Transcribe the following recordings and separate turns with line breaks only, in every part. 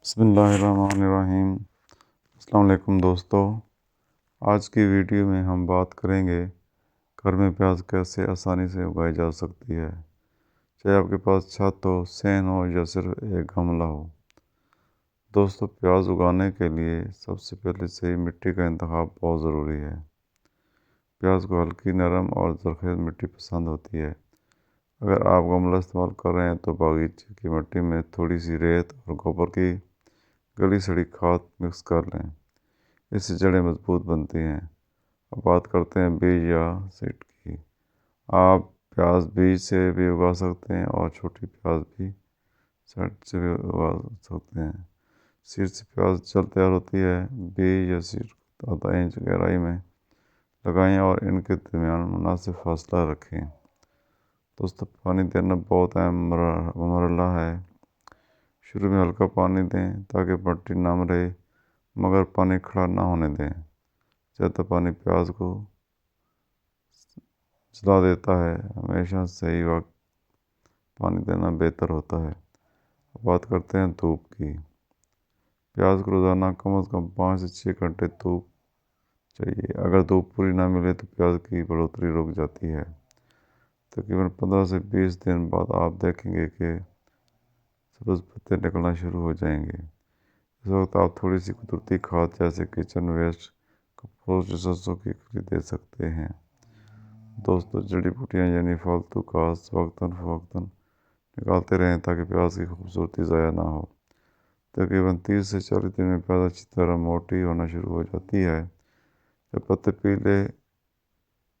बिस्मिल्लाहिर्रहमानिर्रहीम। अस्सलाम वालेकुम दोस्तों, आज की वीडियो में हम बात करेंगे घर में प्याज कैसे आसानी से उगाई जा सकती है, चाहे आपके पास छत हो, सैन हो या सिर्फ एक गमला हो। दोस्तों, प्याज उगाने के लिए सबसे पहले सही मिट्टी का इंतखाब बहुत ज़रूरी है। प्याज को हल्की, नरम और ज़रख़ेज़ मिट्टी पसंद होती है। अगर आप गमला इस्तेमाल कर रहे हैं तो बागीचे की मिट्टी में थोड़ी सी रेत और गोबर की गली सड़ी खाद मिक्स कर लें, इससे जड़ें मजबूत बनती हैं। अब बात करते हैं बीज या सीड की। आप प्याज बीज से भी उगा सकते हैं और छोटी प्याज भी सीड से भी उगा सकते हैं। सीड से प्याज जल्द तैयार होती है। बीज या सीड को आधा इंच गहराई में लगाएं और इनके दरमियान मुनासिब फासला रखें। दोस्तों, पानी देना बहुत अहम मरहला है। शुरू में हल्का पानी दें ताकि मिट्टी नम रहे, मगर पानी खड़ा ना होने दें। ज़्यादा पानी प्याज को जला देता है। हमेशा सही वक्त पानी देना बेहतर होता है। बात करते हैं धूप की। प्याज को रोज़ाना कम से कम 5 से 6 घंटे धूप चाहिए। अगर धूप पूरी ना मिले तो प्याज की बढ़ोतरी रुक जाती है। तकरीबन 15 से 20 दिन बाद आप देखेंगे कि सब्ज़ पत्ते निकलना शुरू हो जाएंगे। इस वक्त आप थोड़ी सी कुदरती खाद जैसे किचन वेस्ट, कंपोस्ट या सरसों की खली दे सकते हैं। दोस्तों, जड़ी बूटियाँ यानी फालतू घास वक्तन फ़वक्तन निकालते रहें ताकि प्याज की खूबसूरती ज़ाया ना हो। तकरीबन 30 से 40 दिन में प्याज अच्छी तरह मोटी होना शुरू हो जाती है। जब पत्ते पीले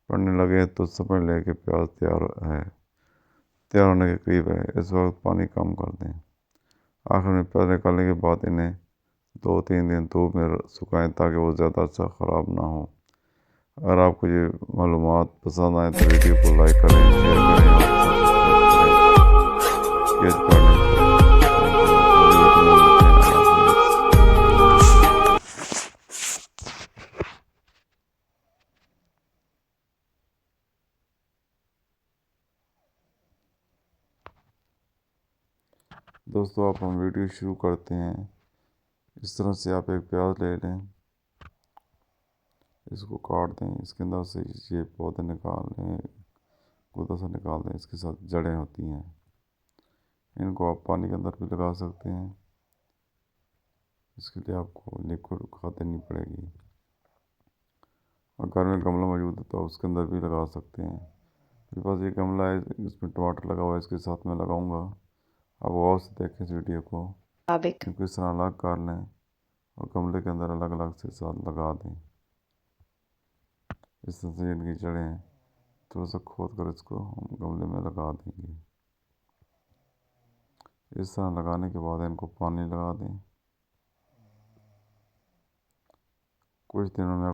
पड़ने लगे तो समझ लें कि प्याज तैयार होने के करीब है। इस वक्त पानी कम कर दें। आखिर में प्याज निकालने के बाद इन्हें 2-3 दिन धूप में सुखाएं ताकि वो ज़्यादा अच्छा ख़राब ना हो। अगर आपको ये मालूमात पसंद आए तो वीडियो को लाइक करें, शेयर करें और सब्सक्राइब करें। दोस्तों, आप हम वीडियो शुरू करते हैं। इस तरह से आप एक प्याज ले लें, इसको काट दें, इसके अंदर से ये पौधे निकाल लें, गूदा सा निकाल दें। इसके साथ जड़ें होती हैं, इनको आप पानी के अंदर भी लगा सकते हैं। इसके लिए आपको लिक्विड खाद देनी पड़ेगी। और घर में गमला मौजूद है तो उसके अंदर भी लगा सकते हैं। मेरे पास ये गमला है, इसमें टमाटर लगा हुआ है, इसके साथ में लगाऊंगा। आप गौर से देखें इस वीडियो को। इनको इस तरह अलग कर लें और गमले के अंदर अलग अलग से साथ लगा दें। इस तरह से इनकी जड़ें थोड़ा सा खोद कर इसको हम गमले में लगा देंगे। इस तरह लगाने के बाद इनको पानी लगा दें। कुछ दिनों में